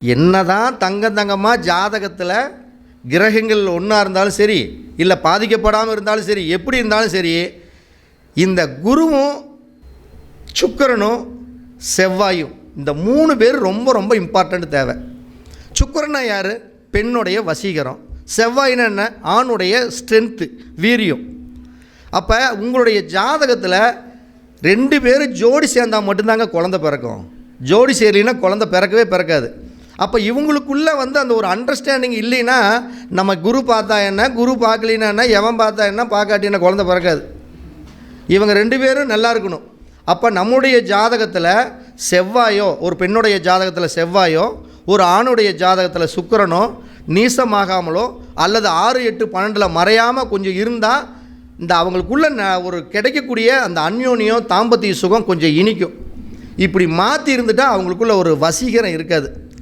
என்னதான் தங்கமாக ஜாதகத்தில் கிரகங்கள் ஒன்றா இருந்தாலும் சரி, இல்லை பாதிக்கப்படாமல் இருந்தாலும் சரி, எப்படி இருந்தாலும் சரி, இந்த குருவும் சுக்கிரனும் செவ்வாயும் இந்த 3 பேர் ரொம்ப ரொம்ப இம்பார்ட்டண்ட் தேவை. சுக்கிரனா யார்? பெண்ணுடைய வசீகரம். செவ்வாயினா என்ன? ஆணுடைய ஸ்ட்ரென்த்து, வீரியம். அப்போ உங்களுடைய ஜாதகத்தில் 2 பேர் ஜோடி சேர்ந்தால் மட்டும்தாங்க குழந்தை பிறக்கும். ஜோடி சேரலின்னா குழந்தை பிறக்கவே பிறக்காது. அப்போ இவங்களுக்குள்ளே அந்த ஒரு அண்டர்ஸ்டாண்டிங் இல்லைன்னா, நம்ம குரு பார்த்தா என்ன, குரு பார்க்கலின்னா என்ன, எவன் பார்த்தா என்ன, பார்க்காட்டின்னா குழந்தை பிறக்காது. இவங்க 2 பேரும் நல்லா இருக்கணும். அப்போ நம்முடைய ஜாதகத்தில் செவ்வாயோ, ஒரு பெண்ணுடைய ஜாதகத்தில் செவ்வாயோ, ஒரு ஆணுடைய ஜாதகத்தில் சுக்கிரனோ நீசமாகாமலோ அல்லது 6, 8, 12 மறையாமல் கொஞ்சம் இருந்தால் இந்த அவங்களுக்குள்ள ஒரு கிடைக்கக்கூடிய அந்த அந்யோன்யம் தாம்பத்திய சுகம் கொஞ்சம் இனிக்கும். இப்படி மாற்றி இருந்துட்டால் அவங்களுக்குள்ள ஒரு வசீகரம் இருக்காது.